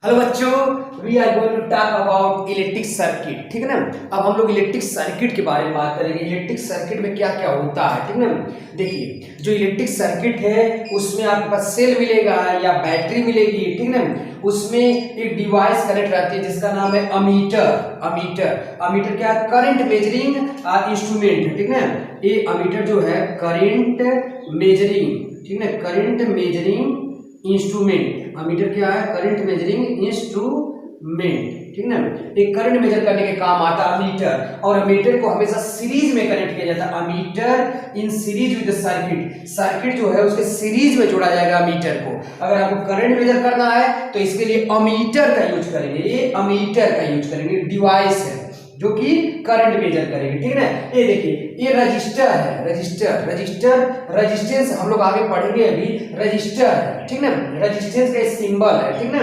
Hello बच्चों, we are going to talk about electric circuit. ठीक है ना। अब हम लोग इलेक्ट्रिक सर्किट के बारे में बात करेंगे। इलेक्ट्रिक सर्किट में क्या क्या होता है, ठीक है ना। देखिए, जो इलेक्ट्रिक सर्किट है उसमें आपके पास सेल मिलेगा या बैटरी मिलेगी, ठीक है ना। उसमें एक डिवाइस कनेक्ट रहती है जिसका नाम है अमीटर। अमीटर क्या है? करंट मेजरिंग इंस्ट्रूमेंट, ठीक है ना। ये अमीटर जो है करंट मेजरिंग, ठीक है ना, करंट मेजरिंग इंस्ट्रूमेंट। अमीटर क्या है? करंट मेजरिंग इंस्ट्रूमेंट, ठीक है ना। एक करंट मेजर करने के काम आता है अमीटर, और अमीटर को हमेशा सीरीज में कनेक्ट किया जाता है। Ammeter in series with circuit, circuit जो है उसके सीरीज में जोड़ा जाएगा अमीटर को। अगर आपको करंट मेजर करना है तो इसके लिए अमीटर का यूज करेंगे। ये अमीटर का यूज करेंगे, डिवाइस है जो कि करंट मेजर करेगी, ठीक है ना। ये देखिए, ये रजिस्टर है, रेजिस्टेंस हम लोग आगे पढ़ेंगे अभी। रजिस्टर है, ठीक ना, रेजिस्टेंस का सिंबल है, ठीक ना।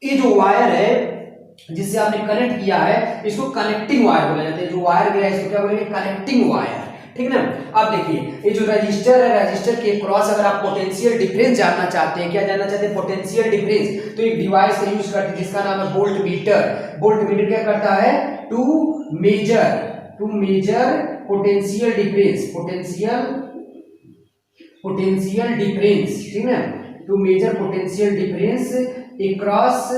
ये जो वायर है जिससे आपने कनेक्ट किया है इसको कनेक्टिंग वायर बोला जाता है। जो वायर गया है इसको क्या बोलेंगे? कनेक्टिंग वायर, ठीक ना। अब देखिए, ये जो रजिस्टर है, रजिस्टर के क्रॉस अगर आप पोटेंशियल डिफरेंस जानना चाहते हैं, क्या जानना चाहते हैं? पोटेंशियल डिफरेंस, तो एक डिवाइस का यूज करते हैं जिसका नाम है वोल्ट मीटर। वोल्ट मीटर क्या करता है? To measure potential difference, potential difference, ठीक ना। To measure potential difference across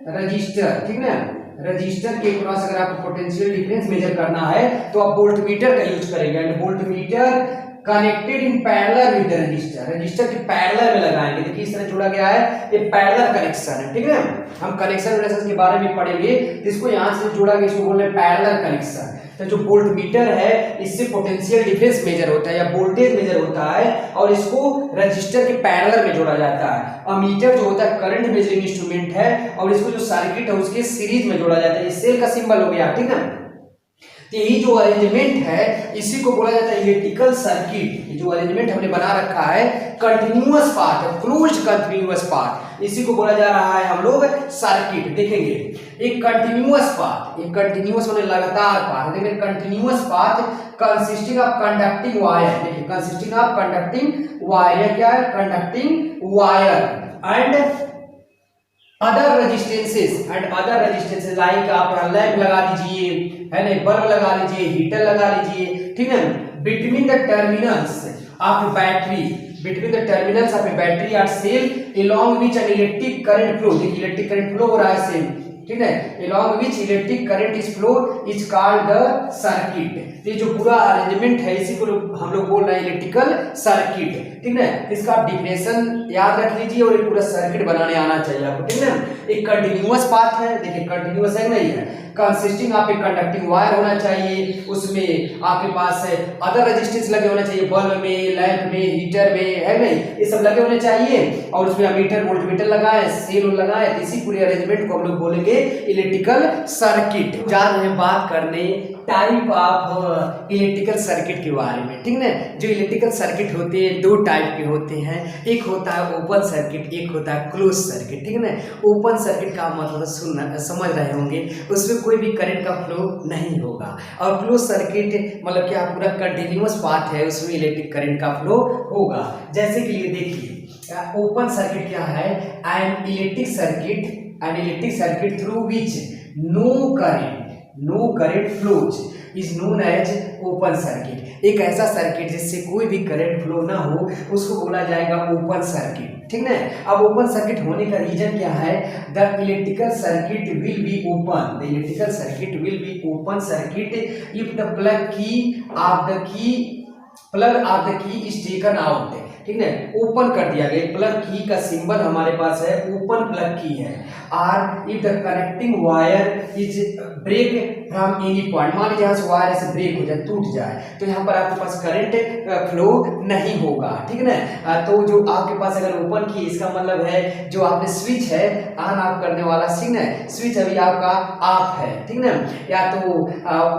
resistor, ठीक ना। रजिस्टर के क्रॉस अगर आपको पोटेंशियल डिफरेंस मेजर करना है तो आप वोल्टमीटर का यूज करेंगे। And voltmeter connected in parallel with register, register के पैरेलल में लगाएंगे। देखिए इस तरह जुड़ा गया है, ये पैरेलल कनेक्शन है, ठीक है। हम कनेक्शन रिलेशन के बारे में पढ़ेंगे, जिसको यहां से जोड़ा गया इसको बोल रहे हैं पैरेलल कनेक्शन। तो जो वोल्टमीटर है इससे पोटेंशियल डिफरेंस मेजर होता है या वोल्टेज मेजर होता है, और इसको रजिस्टर के पैरेलल में जोड़ा जाता है। अमीटर जो होता है करंट मेजरिंग इंस्ट्रूमेंट है, और इसको जो सर्किट है उसके सीरीज में जोड़ा जाता है। ये सेल का सिंबल हो गया, ठीक है। यही जो अरेंजमेंट है इसी को बोला जाता है इलेक्ट्रिकल सर्किट। ये जो अरेंजमेंट हमने बना रखा है कंटिन्यूअस पाथ है, क्लोज्ड कंटिन्यूअस पाथ, इसी को बोला जा रहा है हम लोग सर्किट। देखेंगे एक कंटिन्यूअस पाथ, एक कंटिन्यूअस माने लगातार पाथ, देखिए continuous path consisting of conducting wire. देखिए कंसिस्टिंग ऑफ कंडक्टिंग वायर, क्या है? Conducting wire and other resistances like आप लैंप लगा दीजिए, है ना, बल्ब लगा लीजिए, हीटर लगा लीजिए, ठीक है। Between the terminals of battery, between the terminals of battery or cell along which an electric current flow, देखिए इलेक्ट्रिक करंट फ्लो हो रहा है सेल, ठीक है। along which electric current is flow is called the circuit। ये जो पूरा arrangement है इसी को हम लोग बोल रहे हैं इलेक्ट्रिकल सर्किट, ठीक है। इसका डिफिनेशन याद रख लीजिए और एक पूरा सर्किट बनाने आना चाहिए आपको, ठीक है। एक कंटिन्यूअस पाथ है, देखिए कंटिन्यूअस है नहीं है, consisting of a conducting wire होना चाहिए, उसमें आपके पास अदर रेजिस्टेंस लगे होना चाहिए, बल्ब में, लैंप में, हीटर में, है नहीं, ये सब लगे होने चाहिए, और उसमें अमीटर वोल्टमीटर लगाए, सेल लगाए, इसी पूरे अरेंजमेंट को हम लोग बोलेंगे इलेक्ट्रिकल सर्किट। जा रहे हैं बात करने टाइप ऑफ इलेक्ट्रिकल सर्किट के बारे में, ठीक ना। जो इलेक्ट्रिकल सर्किट होते हैं दो टाइप के होते हैं, एक होता है ओपन सर्किट, एक होता है क्लोज सर्किट, ठीक है ना। ओपन सर्किट का मतलब समझ रहे होंगे, उसमें कोई भी करंट का फ्लो नहीं होगा, और क्लोज सर्किट मतलब क्या? पूरा कंटिन्यूअस पाथ है, उसमें इलेक्ट्रिक करंट का फ्लो होगा। जैसे कि ये देखिए ओपन सर्किट क्या है? An electric circuit through which no current flows is known as open circuit. एक ऐसा सर्किट जिससे कोई भी करंट फ्लो ना हो उसको बोला जाएगा ओपन सर्किट, ठीक है। अब ओपन सर्किट होने का रीजन क्या है? The electrical circuit will be open, the electrical circuit will be open circuit if the plug of the key is taken out, ठीक है। ओपन कर दिया गया, प्लग की का सिंबल हमारे पास है, ओपन प्लग की है। और if the connecting wire is break from any point, मान लीजिए यहाँ से वायर ऐसे ब्रेक हो जाए, टूट जाए, तो यहाँ पर आपके पास करंट फ्लो नहीं होगा, ठीक है ना। तो जो आपके पास अगर ओपन की, इसका मतलब है जो आपने स्विच है ऑन ऑफ करने वाला सिग्नल, स्विच अभी आपका ऑफ है, ठीक ना, या तो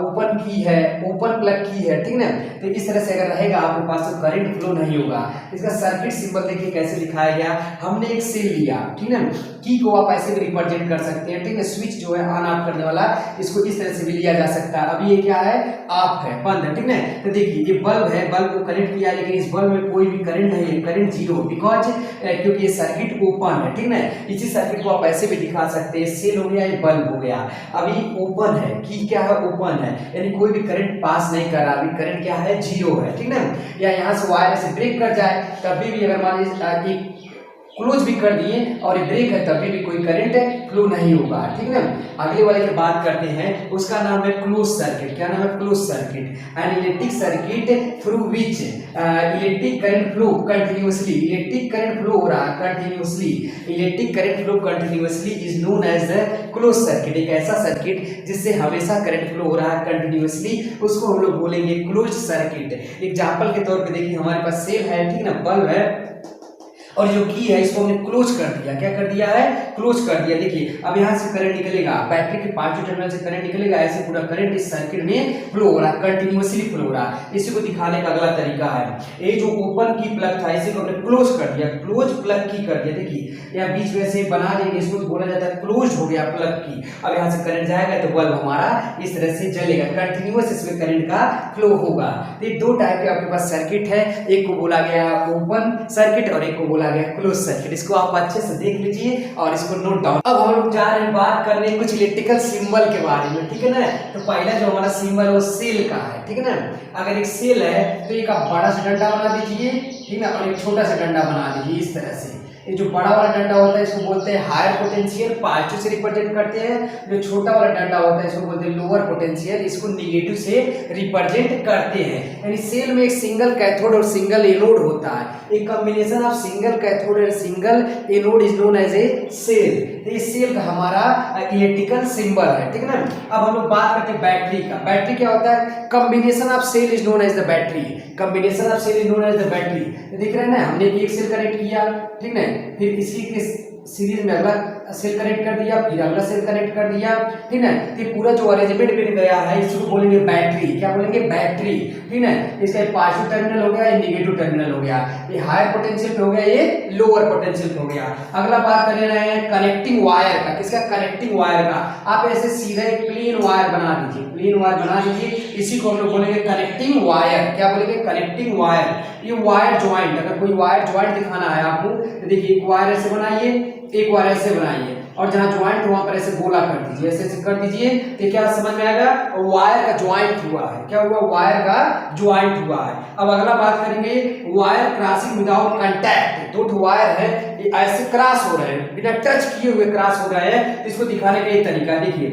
ओपन की है, ओपन प्लग की है, ठीक ना। तो इस तरह से अगर रहेगा आपके पास तो करंट फ्लो नहीं होगा। इसका सर्किट सिंबल देखिए कैसे दिखाया गया। हमने एक सेल लिया, ठीक है, की को आप ऐसे भी रिप्रेजेंट कर सकते हैं, ठीक है। स्विच जो है ऑन ऑफ करने वाला, इसको इस तरह से भी लिया जा सकता है। अभी ये क्या है, ऑफ है, बंद है, ठीक है। तो देखिए ये बल्ब है, बल्ब को कनेक्ट किया, लेकिन इस बल्ब में कोई भी करंट नहीं है, करंट जीरो, बिकॉज क्योंकि ये सर्किट ओपन है, ठीक है। इसी सर्किट को आप ऐसे भी दिखा सकते हैं, सेल हो गया, ये बल्ब हो गया, अभी ओपन है, की क्या है, ओपन है, यानी कोई भी करंट पास नहीं कर रहा, अभी करंट क्या है, जीरो है, ठीक है। या यहाँ से वायर से ब्रेक कर जाए तभी भी अगर मान लीजिए क्लोज भी कर दिए और ये ब्रेक है तभी भी कोई करंट फ्लो नहीं होगा, ठीक है। अगले वाले की बात करते हैं, उसका नाम है क्लोज सर्किट। क्या नाम है, close circuit. An electric circuit through which electric current flow continuously, electric current flow हो रहा है continuously, electric current flow continuously is known as the close circuit. एक ऐसा सर्किट जिससे हमेशा करंट फ्लो हो रहा है कंटिन्यूअसली, उसको हम लोग बोलेंगे क्लोज सर्किट। एग्जांपल के तौर पे देखिए, हमारे पास सेल है, ठीक है ना, बल्ब है, और जो की है इसको हमने क्लोज कर दिया। क्या कर दिया है, क्लोज कर दिया। देखिए अब यहाँ से करंट निकलेगा, बैटरी के पांचों टर्मिनल से करंट निकलेगा, ऐसे पूरा करंट इस सर्किट में फ्लो हो रहा है, कंटिन्यूअसली फ्लो हो रहा है। इसी को दिखाने का अगला तरीका है, ये जो ओपन की प्लग था इसी को हमने क्लोज कर दिया, क्लोज प्लग की कर दिया। देखिए यहाँ बीच में से बना देंगे, इसको बोला जाता है क्लोज हो गया प्लग की। अब यहाँ से करंट जाएगा तो बल्ब हमारा इस तरह से जलेगा, कंटिन्यूअस इसमें करंट का फ्लो होगा। तो ये दो टाइप के आपके पास सर्किट है, एक को बोला गया ओपन सर्किट और एक को बोला गया क्लोज सर्किट। इसको आप अच्छे से देख लीजिए और इसको नोट डाउन। अब हम लोग जा रहे हैं बात करने कुछ इलेक्ट्रिकल सिंबल के बारे में, ठीक है ना। तो पहला जो हमारा सिंबल है वो सेल का है, ठीक है ना। अगर एक सेल है तो एक आप बड़ा सा डंडा बना दीजिए, ठीक है ना, और एक छोटा सा डंडा बना दीजिए इस तरह से। ये जो बड़ा वाला डंडा होता है इसको बोलते हैं हायर पोटेंशियल, पॉजिटिव से रिप्रेजेंट करते हैं। जो छोटा वाला डंडा होता है इसको बोलते हैं लोअर पोटेंशियल, इसको नेगेटिव से रिप्रेजेंट करते हैं। यानी सेल में एक सिंगल कैथोड और सिंगल एनोड होता है, एक कॉम्बिनेशन ऑफ सिंगल कैथोड और single anode is known as a cell. तो इस सेल का हमारा इलेक्ट्रिकल सिंबल है, ठीक है ना। अब हम लोग बात करते हैं बैटरी का। बैटरी क्या होता है, combination of cell is known as the battery, combination of cell is known as the battery. देख रहे हैं ना, हमने एक सेल कनेक्ट किया, ठीक है, फिर इसी के सीरीज में अगला सेल कनेक्ट कर दिया, फिर अगला सेल कनेक्ट कर दिया, ठीक है। तो पूरा जो अरेंजमेंट बन गया है इसको बोलेंगे बैटरी। क्या बोलेंगे, बैटरी, ठीक है। इसका पॉजिटिव टर्मिनल हो गया, ये नेगेटिव टर्मिनल हो गया, ये हायर पोटेंशियल पे हो गया, ये लोअर पोटेंशियल पे हो गया। अगला बात कर रहे हैं कनेक्टिंग वायर का। किसका, कनेक्टिंग वायर का। आप ऐसे सीधा एक प्लेन वायर बना दीजिए, प्लेन वायर बना दीजिए, इसी को हम लोग बोलेंगे कनेक्टिंग वायर। क्या बोलेंगे, कनेक्टिंग वायर। ये वायर ज्वाइंट, अगर कोई वायर ज्वाइंट दिखाना है आपको तो देखिए एक वायर ऐसे बनाइए, एक वायर ऐसे बनाइए, और जहां ज्वाइंट वहां पर ऐसे गोला कर दीजिए, ऐसे ऐसे कर दीजिए, तो क्या समझ में आएगा, वायर का ज्वाइंट हुआ है। क्या हुआ, वायर का ज्वाइंट हुआ है। अब अगला बात करेंगे वायर क्रॉसिंग विदाउट कांटेक्ट। दो वायर है ये ऐसे क्रॉस हो रहे हैं, बिना टच किए हुए क्रॉस हो रहे हैं, इसको दिखाने का ये तरीका देखिए।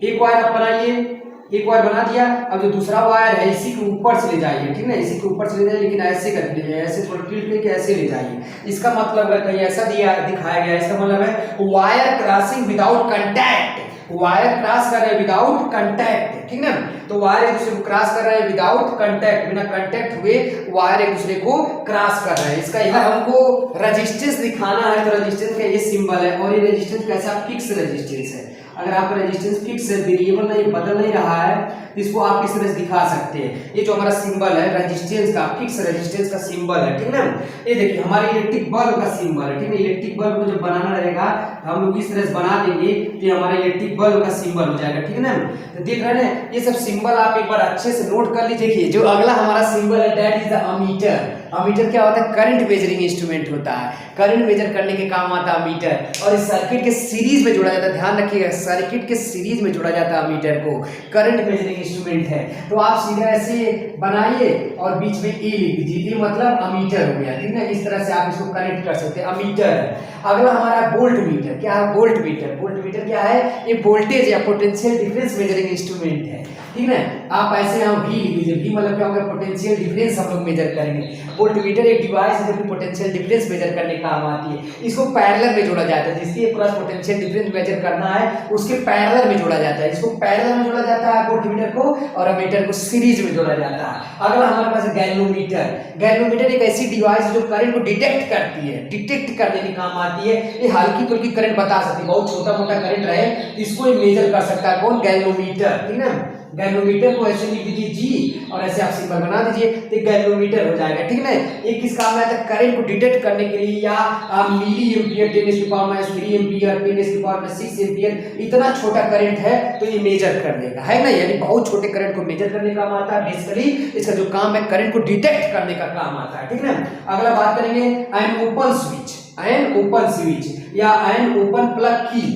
एक वायर आप बनाइए, एक वायर बना दिया, अब जो दूसरा वायर है इसी के ऊपर से ले जाइए, ठीक है, इसी के ऊपर से ले जाइए, लेकिन ऐसे करके ले जाइए, ऐसे थोड़ा टिल्ट करके ऐसे ले जाइए। इसका मतलब है कहीं ऐसा दिखाया गया, इसका मतलब है wire crossing without contact, wire cross कर रहे हैं विदाउट कांटेक्ट, ठीक है। तो वायर एक दूसरे को क्रॉस कर रहे हैं विदाउट कांटेक्ट, बिना कांटेक्ट हुए वायर एक दूसरे को क्रॉस कर रहे हैं। इसका यह हमको रेजिस्टेंस दिखाना है, तो रेजिस्टेंस का ये सिंबल है, और ये रेजिस्टेंस कैसा, फिक्स रेजिस्टेंस है। अगर आपका रेजिस्टेंस फिक्स है, वेरिएबल नहीं, बदल नहीं रहा है, तो इसको आप इस तरह से दिखा सकते हैं। ये जो हमारा सिंबल है रेजिस्टेंस का, फिक्स रेजिस्टेंस का सिंबल है, ठीक है। ये देखिए हमारे इलेक्ट्रिक बल्ब का सिंबल है, ठीक है। इलेक्ट्रिक बल्ब को जब बनाना रहेगा हम लोग इस तरह से बना देंगे तो हमारा इलेक्ट्रिक बल्ब का सिंबल हो जाएगा, ठीक है ना। तो देख रहे हैं ये सब सिंबल आप एक बार अच्छे से नोट कर लीजिए। देखिए जो अगला हमारा सिंबल है that is the ammeter. Ammeter क्या होता है, करंट मेजरिंग इंस्ट्रूमेंट होता है, करंट मेजर करने के काम आता है अमीटर, और इस सर्किट के सीरीज में जोड़ा जाता है। ध्यान रखिएगा, सर्किट के सीरीज में जोड़ा जाता है अमीटर को, करंट मेजरिंग इंस्ट्रूमेंट है। तो आप सीधा ऐसे बनाइए और बीच में ए लिख दीजिए, ये मतलब अमीटर हो गया, ठीक है। इस तरह से आप इसको कनेक्ट कर सकते हैं, अमीटर। अगला हमारा वोल्ट मीटर। क्या है, वोल्ट मीटर। वोल्ट मीटर क्या है, ये वोल्टेज या पोटेंशियल डिफरेंस मेजरिंग इंस्ट्रूमेंट है, ठीक है। आप ऐसे हम V लिख लीजिए, V मतलब क्या होगा, पोटेंशियल डिफरेंस हम लोग मेजर करेंगे। वोल्टमीटर एक डिवाइस है जो पोटेंशियल डिफरेंस मेजर करने का काम आती है। इसको पैरेलल में जोड़ा जाता है, जिसके क्रॉस पोटेंशियल डिफरेंस मेजर करना है उसके पैरेलल में जोड़ा जाता है। इसको पैरेलल में जोड़ा जाता है वोल्टमीटर को, और अमीटर को सीरीज में जोड़ा जाता है। अगला हमारे पास है गैल्वेनोमीटर। गैल्वेनोमीटर एक ऐसी डिवाइस है जो करंट को डिटेक्ट करती है, डिटेक्ट करने के काम आती है। ये हल्की फुल्की करंट बता सकती है, बहुत छोटा मोटा करंट रहे इसको ये मेजर कर सकता है कौन, गैल्वेनोमीटर, ठीक है। गैल्वेनोमीटर को ऐसे लिख दीजिए जी और ऐसे आप सिंबल बना दीजिए तो गैल्वेनोमीटर हो जाएगा, ठीक है। ये किस काम में आता है? करंट को डिटेक्ट करने के लिए, या मिली एम्पियर 10⁻³ एम्पियर 10⁻6 एम्पियर इतना छोटा करंट है तो ये मेजर कर देगा, है ना। यानी बहुत छोटे करंट को मेजर करने का काम आता है। बेसिकली इसका जो काम है करंट को डिटेक्ट करने का काम आता है, ठीक है। अगला बात करेंगे an open switch, an open switch या एन ओपन प्लग की,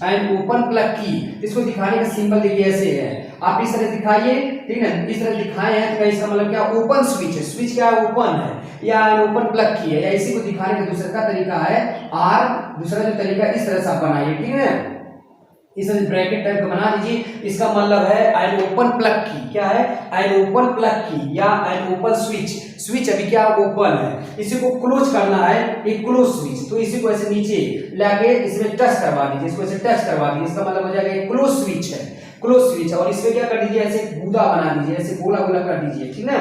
एन ओपन प्लग की। इसको दिखाने का सिंबल देखिए ऐसे है, आप इस तरह दिखाइए, ठीक है। इस तरह दिखाए हैं तो इसका मतलब क्या? ओपन स्विच है, स्विच क्या है? ओपन है, या एन ओपन प्लग की है। या इसी को दिखाने का दूसरा तरीका है आर, दूसरा जो तरीका इस तरह से आप बनाइए, ठीक है। इस ब्रैकेट टाइप का बना दीजिए, इसका मतलब है एन ओपन प्लग की। क्या है? एन ओपन प्लग की या एन ओपन स्विच। स्विच अभी क्या ओपन है, इसी को क्लोज करना है, एक क्लोज स्विच। तो इसी को ऐसे नीचे लाके इसमें टच करवा दीजिए, इसको ऐसे टच करवा दीजिए, इसका मतलब हो जाएगा एक क्लोज स्विच है, क्लोज स्विच। और इसमें क्या कर दीजिए? ऐसे बूंदा बना दीजिए, ऐसे गोला गोला कर दीजिए, ठीक है।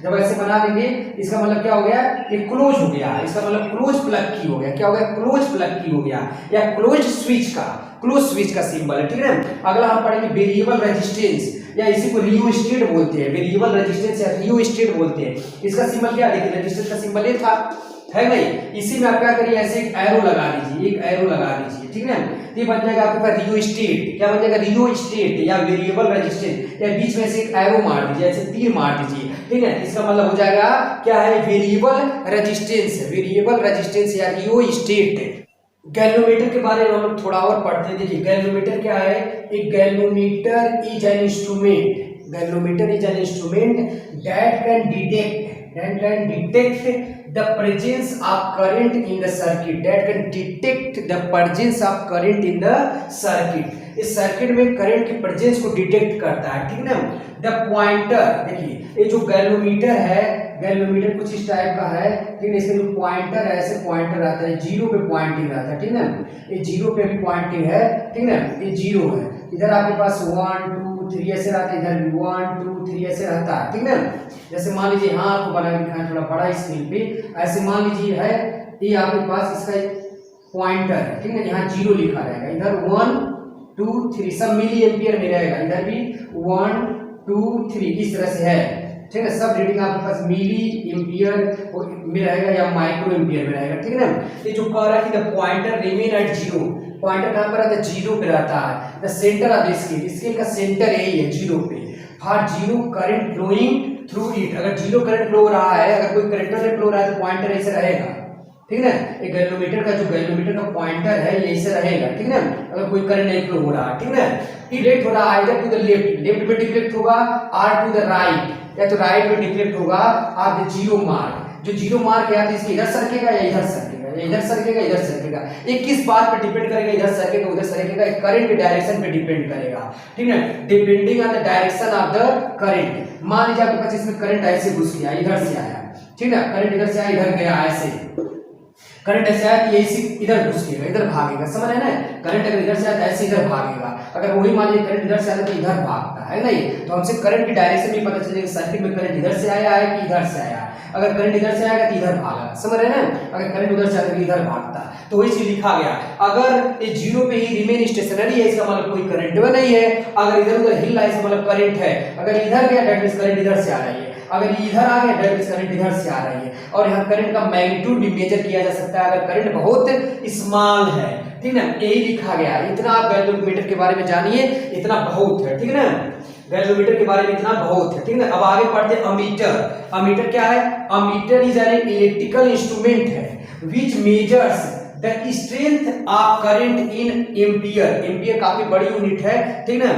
जब ऐसे बना देंगे इसका मतलब क्या हो गया? ये क्लोज हो गया, इसका मतलब क्लोज प्लग की हो गया। क्या हो गया? क्लोज प्लग की हो गया, या क्लोज स्विच का, क्लोज स्विच का सिंबल है, ठीक है। अगला हम पढ़ेंगे वेरिएबल रेजिस्टेंस, या इसी को रियोस्टेट बोलते हैं, वेरिएबल रेजिस्टेंस या रियोस्टेट बोलते हैं। इसका सिंबल क्या है? देखिए रेजिस्टेंस का सिंबल ये था, है नहीं। इसी में आप क्या करिए? ऐसे एक एरो लगा दीजिए, एक एरो लगा दीजिए, ठीक है। ये बन जाएगा आपके पास रियोस्टेट। क्या बन जाएगा? रियोस्टेट या वेरिएबल रेजिस्टेंस। या बीच में से एक एरो मार दीजिए, ऐसे तीर मार दीजिए, ठीक है। इसका मतलब हो जाएगा क्या है? वेरिएबल रेजिस्टेंस, वेरिएबल रेजिस्टेंस या रियोस्टेट। गैल्वेनोमीटर के बारे में हम लोग थोड़ा और पढ़ते हैं। देखिए गैल्वेनोमीटर क्या है? एक galvanometer is an instrument, galvanometer is an instrument that can detect the presence of current in the circuit, that can detect the presence of current in the circuit। इस सर्किट में करंट की presence को detect करता है, ठीक ना। The pointer, देखिए ये जो गैल्वेनोमीटर है, गैल्वेनोमीटर कुछ इस टाइप का है, ठीक है। इसमें जो पॉइंटर है, ऐसे पॉइंटर रहता है, जीरो पे पॉइंटिंग रहता है, ठीक ना। ये जीरो पे भी पॉइंटिंग है, ठीक ना। ये जीरो है, इधर आपके पास 1 2 3 ऐसे रहता है, इधर भी 1 2 3 ऐसे रहता है, ठीक ना। जैसे मान लीजिए यहाँ आपको बना के दिखाएं थोड़ा बड़ा स्क्रीन पे, ऐसे मान लीजिए है ये आपके पास इसका पॉइंटर है, ठीक है। यहाँ जीरो लिखा रहेगा, इधर 1 2 3 सब मिली एम्पियर में रहेगा, इधर भी 1 2 3 इस तरह से है, ठीक है। सब रीडिंग आपके पास मिली एम्पियर में रहेगा या माइक्रो एम्पियर में रहेगा, ठीक है ना। ये जो कह रहा है कि the pointer remain at zero, pointer कहाँ पर रहता है? जीरो पे रहता है। The centre of the scale, scale का सेंटर यही है, जीरो पे। For zero current flowing through it, अगर जीरो करंट फ्लो हो रहा है, अगर कोई करंट से फ्लो हो रहा है तो पॉइंटर ऐसे रहेगा, ठीक है। एक गैल्वेनोमीटर का जो गैल्वेनोमीटर का पॉइंटर है ये ऐसे रहेगा, ठीक है। अगर कोई करंट नहीं फ्लो हो रहा है, ठीक है। डिफ्लेक्ट हो रहा है either to the left, left में डिफ्लेक्ट होगा, और टू द राइट, या तो राइट में डिफ्लेक्ट होगा, और द जीरो मार्क, जो जीरो मार्क है तो इसके इधर सरकेगा या इधर सरकेगा, या इधर सरकेगा इधर सरकेगा। ये किस बात पर डिपेंड करेगा? इधर सरकेगा उधर सरकेगा, करंट के डायरेक्शन पे डिपेंड करेगा, ठीक है। Depending on the direction of the current. मान लीजिए आपके पास इसमें करंट ऐसे घुस गया, इधर से आया, ठीक है। करंट इधर से आया, इधर गया, ऐसे करंट ऐसे आया कि ये इधर घुस गएगा, इधर भागेगा, समझ रहे हैं ना। करंट अगर इधर से आया तो ऐसे इधर भागेगा, अगर वही मान लीजिए करंट इधर से आता तो इधर भागता है नहीं। तो हमसे करंट की डायरेक्शन भी पता चलेगा, सर्किट में करंट इधर से आया है कि इधर से आया। अगर करंट इधर से आएगा तो इधर भागा, समझ रहे हैं ना। अगर करंट उधर से आएगा तो इधर भागता, तो वही चीज लिखा गया। अगर ये जीरो पे ही रिमेन स्टेशनरी है, इसका मतलब कोई करंट में नहीं है। अगर इधर उधर हिल रहा है, इसका मतलब करंट है। अगर इधर गया दैट मींस करंट इधर से आ रही है, अगर इधर आ गया दैट मींस करंट इधर से आ रही है। और यहाँ करंट का मैग्नीट्यूड भी मेजर किया जा सकता है, अगर करंट बहुत स्मॉल है, ठीक है। यही लिखा गया, इतना आप गैल्वेनोमीटर के बारे में जानिए, इतना बहुत है, ठीक है ना। गैल्वेनोमीटर के बारे में इतना बहुत है, ठीक है। अब आगे पढ़ते हैं अमीटर। अमीटर क्या है? Ammeter is an electrical instrument है which measures the strength of current in ampere. Ampere काफी बड़ी यूनिट है, ठीक है।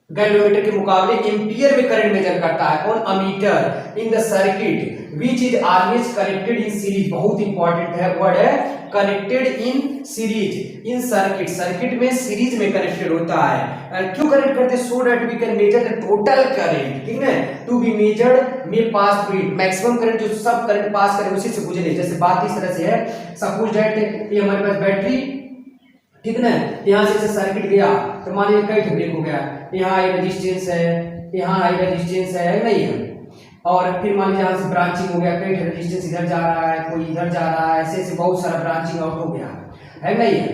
गैल्वेनोमीटर के मुकाबले एम्पियर में करंट मेजर करता है कौन? Ammeter. In the circuit which is always connected in series, बहुत इंपॉर्टेंट है वर्ड है, connected in series. In circuit, circuit में सीरीज में कनेक्टेड होता है। क्यों कनेक्ट करते हैं? So that we can measure the total current, ठीक है। टू बी मेजर्ड में pass through it, maximum current जो सब करंट पास करे उसी से गुजरे। जैसे बात इस तरह से है, सपोज दैट ये हमारे पास बैटरी, ठीक है ना। यहाँ से सर्किट गया तो मान लीजिए कई ब्रेक हो गया, यहाँ ये रेजिस्टेंस है, यहाँ ये रेजिस्टेंस है नहीं है। और फिर मान लीजिए यहाँ से ब्रांचिंग हो गया, कई रेजिस्टेंस इधर जा रहा है, कोई इधर जा रहा है, ऐसे ऐसे बहुत सारा ब्रांचिंग आउट हो गया है नहीं है।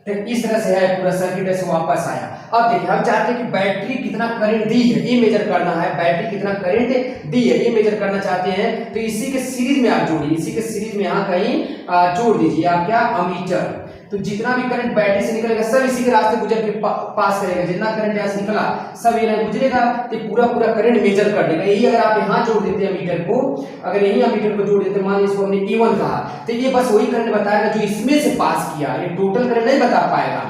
तो इस तरह से है पूरा सर्किट ऐसे वापस आया। अब देखिए हम चाहते हैं कि बैटरी कितना करंट दी है ये मेजर करना है, बैटरी कितना करंट दी है ये मेजर करना चाहते हैं, तो इसी के सीरीज में आप जोड़िए, इसी के सीरीज में यहाँ कहीं जोड़ दीजिए आप क्या, अमीटर। तो जितना भी करंट बैटरी से निकलेगा सब इसी के रास्ते गुजर के पास करेगा, जितना करंट यहाँ से निकला सब ये गुजरेगा, तो पूरा पूरा करंट मेजर कर देगा। यही अगर आप यहाँ जोड़ देते हैं मीटर को, अगर यही मीटर को जोड़ देते, मान लीजिए इसको हमने E1 कहा, तो ये बस वही करंट बताएगा जो इसमें से पास किया, ये टोटल करंट नहीं बता पाएगा।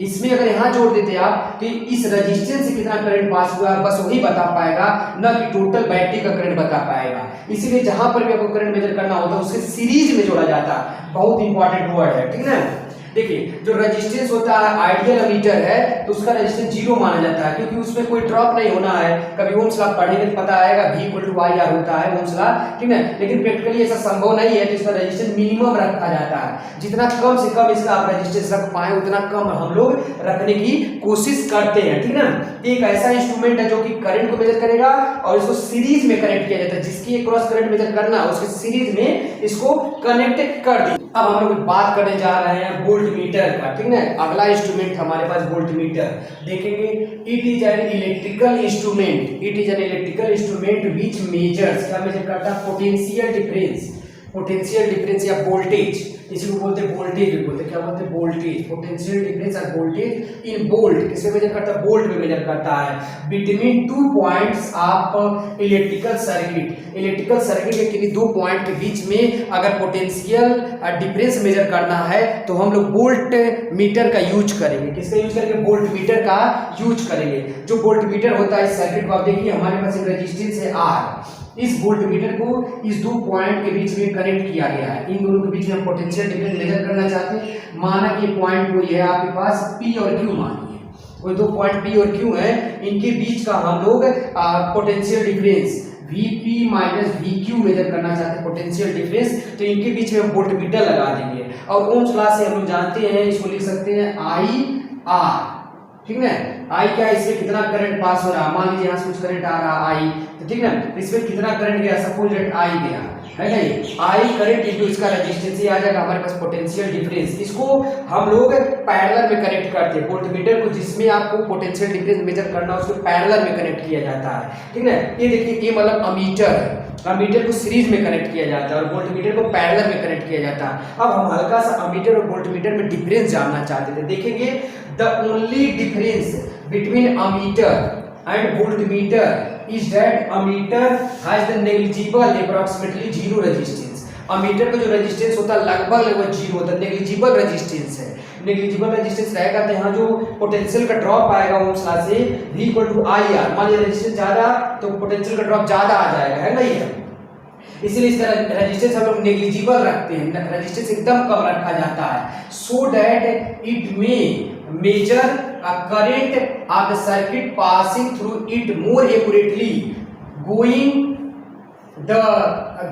इसमें अगर यहाँ जोड़ देते आप तो इस रेजिस्टेंस से कितना करंट पास हुआ बस वही बता पाएगा, न कि टोटल बैटरी का करंट बता पाएगा। इसीलिए जहां पर भी आपको करंट मेजर करना होता है उसके सीरीज में जोड़ा जाता है, बहुत इंपॉर्टेंट वर्ड है, ठीक है। देखिए जो रेजिस्टेंस होता है आइडियल एमीटर है तो उसका रेजिस्टेंस 0 माना जाता है, क्योंकि उसमें कोई ड्रॉप नहीं होना है। कभी ओम्स लॉ पढ़ेंगे तो पता आएगा V=IR होता है ओम्स लॉ, ठीक है, लेकिन प्रैक्टिकली ऐसा संभव नहीं है, तो इसका रेजिस्टेंस मिनिमम रखा जाता है। जितना कम से कम इसका आप रेजिस्टेंस रख पाए उतना कम हम लोग रखने की कोशिश करते हैं, ठीक है। एक ऐसा इंस्ट्रूमेंट है जो कि करंट को मेजर करेगा और इसको सीरीज में कनेक्ट किया जाता है, जिसकी क्रॉस करंट मेजर करना है उसके सीरीज में इसको कनेक्ट कर दी। अब हम लोग बात करने जा रहे हैं वोल्टमीटर का, ठीक है। अगला इंस्ट्रूमेंट हमारे पास वोल्टमीटर देखेंगे। It is an electrical instrument, it is an electrical instrument which measures, क्या मेजर करता है, पोटेंशियल डिफरेंस, पोटेंशियल डिफरेंस या वोल्टेज, इसी को बोलते हैं वोल्टेज भी बोलते हैं, क्या बोलते हैं, वोल्टेज, पोटेंशियल डिफरेंस और वोल्टेज इन वोल्ट, किसमें मेजर करता है, वोल्ट में मेजर करता है। Between 2 points of electrical circuit, electrical circuit के किसी 2 पॉइंट के बीच में अगर पोटेंशियल डिफरेंस मेजर करना है तो हम लोग वोल्ट मीटर का यूज करेंगे। किसका यूज करेंगे, वोल्ट मीटर का यूज करेंगे। जो वोल्ट मीटर होता है इस सर्किट को आप देखिए, हमारे पास एक रेजिस्टेंस है R, इस वोल्ट मीटर को इस 2 पॉइंट के बीच में कनेक्ट किया गया है। इन दोनों के बीच में हम पोटेंशियल डिफरेंस मेजर करना चाहते हैं। माना कि पॉइंट कोई है आपके पास P और Q, मानिए कोई 2 पॉइंट P और Q है, इनके बीच का हम लोग potential difference Vp minus VQ measure करना चाहते हैं, पोटेंशियल डिफरेंस, तो इनके बीच में हम वोल्टमीटर लगा देंगे और ओम्स लॉ से हम लोग जानते हैं, इसको लिख सकते हैं IR, ठीक है। I क्या है, इसमें कितना करंट पास हो रहा है, मान लीजिए यहाँ से कुछ करंट आ रहा है I, तो ठीक है, इसमें कितना करंट गया, सपोज दैट I गया है नहीं, I करंट इनटू इसका रेजिस्टेंस, ये आ जाएगा हमारे पास पोटेंशियल डिफरेंस। इसको हम लोग पैरेलल में कनेक्ट करते हैं, वोल्टमीटर को जिसमें आपको पोटेंशियल डिफरेंस मेजर करना है उसको पैरेलल में कनेक्ट किया जाता है, ठीक है। ये देखिए ये मतलब अमीटर है, अमीटर को सीरीज में कनेक्ट किया जाता है और वोल्टमीटर को पैरेलल में कनेक्ट किया जाता है। अब हम हल्का सा अमीटर और वोल्टमीटर में डिफरेंस जानना चाहते थे। देखेंगे the only difference between ammeter and voltmeter is that ammeter has the negligible approximately 0 resistance। Ammeter का जो रेजिस्टेंस होता है लगभग 0 होता है, नेग्लिजिबल रेजिस्टेंस है। नेग्लिजिबल रेजिस्टेंस रहेगा तो यहाँ जो पोटेंशियल का ड्रॉप आएगा ओम्स लॉ से V=IR, मान लीजिए रेजिस्टेंस ज्यादा तो पोटेंशियल का ड्रॉप ज्यादा आ जाएगा, है ना ये, इसलिए इस तरह रेजिस्टेंस हम लोग नेग्लिजिबल रखते हैं, रेजिस्टेंस एकदम कम रखा जाता है, सो दैट इट में measure a current of the circuit passing through it more accurately, going the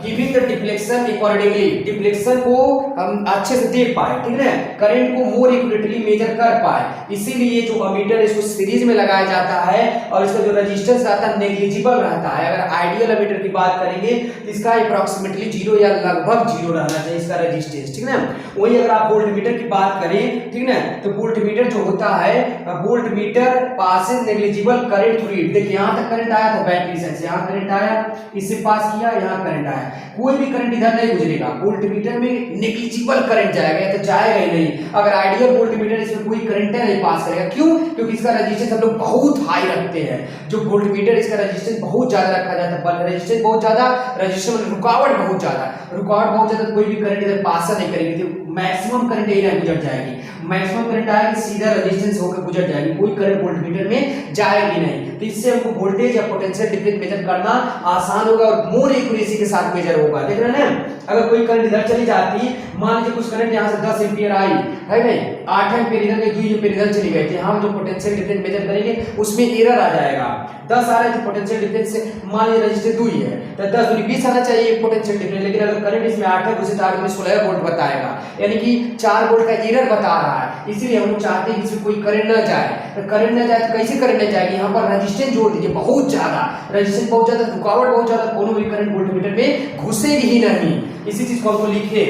giving the deflection accordingly, deflection को हम अच्छे से देख पाए, ठीक है, करंट को मोर एक्यूरेटली मेजर कर पाए। इसीलिए जो अमीटर इसको सीरीज में लगाया जाता है और इसका जो रेजिस्टेंस रहता है नेग्लिजिबल रहता है। अगर आइडियल अमीटर की बात करेंगे तो इसका अप्रोक्सीमेटली 0 या लगभग 0 रहना चाहिए इसका रेजिस्टेंस, ठीक है। वही अगर आप वोल्टमीटर की बात करें, ठीक है, तो वोल्टमीटर जो होता है, voltmeter passes negligible current through it, देखिए यहाँ तक करंट आया था बैटरी से, यहाँ करंट आया, इससे पास किया, यहाँ करंट आया, कोई भी करंट इधर नहीं गुजरेगा, वोल्टमीटर में नेग्लिजिबल करंट जाएगा, तो जाएगा ही नहीं। अगर आइडियल वोल्टमीटर इसमें कोई करंट नहीं पास करेगा, क्यों, क्योंकि इसका रेजिस्टेंस हम लोग बहुत हाई रखते हैं। जो वोल्टमीटर इसका रेजिस्टेंस बहुत ज्यादा रखा जाता है, रेजिस्टेंस बहुत ज्यादा, रेजिस्टेंस में रुकावट बहुत ज्यादा, रुकावट बहुत ज्यादा, कोई भी करंट इधर पास नहीं करेगी, तो मैक्सिमम करंट यही गुजर जाएगी, मैक्सिमम करंट आएगी सीधा रेजिस्टेंस होकर गुजर जाएगी, कोई करंट वोल्टमीटर में जाएगी नहीं। तो इससे हमको वोल्टेज या पोटेंशियल डिफरेंस मेजर करना आसान होगा और मोर एक्यूरेसी के साथ मेजर होगा। देख रहे हैं ना, अगर कोई करंट इधर चली जाती, मान लीजिए कुछ करंट यहाँ से 10 एम्पीयर आई है नहीं, 8 एम्पीयर इधर गई, 2 एम्पीयर इधर चली गई, हम जो पोटेंशियल डिफरेंस मेजर करेंगे उसमें एरर आ जाएगा। 10 आ रहा है तो पोटेंशियल डिफरेंस से मान लीजिए रेजिस्टेंस 2 ही है तो 10 दूनी 20 आना चाहिए पोटेंशियल डिफरेंस, लेकिन अगर करंट इसमें 8 है उसे 4 में 16 वोल्ट बताएगा, यानी कि 4 वोल्ट का एरर बता रहा है। इसीलिए हम लोग चाहते हैं कि इसमें कोई करंट ना जाए, तो करंट ना जाए तो कैसे करंट ना जाएगी, यहाँ पर रेजिस्टेंस जोड़ दीजिए, बहुत ज्यादा रेजिस्टेंस, बहुत ज्यादा रुकावट, बहुत ज्यादा, कोनो भी करंट वोल्टमीटर में घुसेगी ही नहीं। इसी चीज को हमको लिखे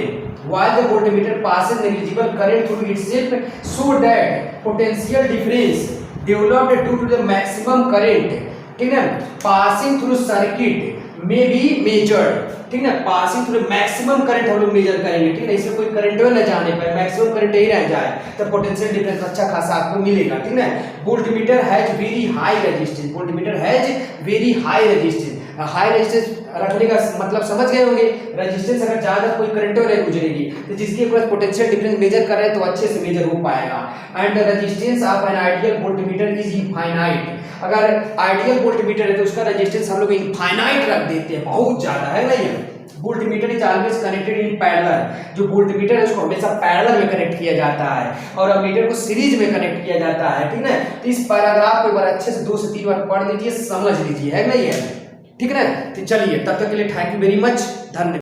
while the voltmeter passes negligible current through itself so that potential difference developed due to the maximum current, ठीक है, passing through circuit may be measured, ठीक है, पासिंग थ्रू मैक्सिमम करंट हम लोग मेजर करेंगे, ठीक है, इसमें कोई करंट ना जाने पाए, मैक्सिमम करंट ही रह जाए तो पोटेंशियल डिफरेंस अच्छा खासा आपको मिलेगा, ठीक है। Voltmeter has very high resistance, voltmeter has very high resistance, high resistance रखने का मतलब समझ गए होंगे, रेजिस्टेंस अगर ज्यादा कोई करंट नहीं गुजरेगी तो जिसके ऊपर पोटेंशियल डिफरेंस मेजर कर रहे हैं तो अच्छे से मेजर हो पाएगा। And resistance of an ideal voltmeter is infinite, अगर आइडियल वोल्टमीटर है तो उसका रेजिस्टेंस हम लोग इनफाइनाइट रख देते हैं, बहुत ज्यादा है ना। ये voltmeter is always connected in parallel, जो वोल्टमीटर है उसको हमेशा पैरेलल में कनेक्ट किया जाता है और अमीटर को सीरीज में कनेक्ट किया जाता है, ठीक है। तो इस पैराग्राफ को एक बार अच्छे से 2 से 3 बार पढ़ लीजिए, समझ लीजिए, है नहीं है, ठीक है ना। तो चलिए तब तक के लिए थैंक यू वेरी मच, धन्यवाद।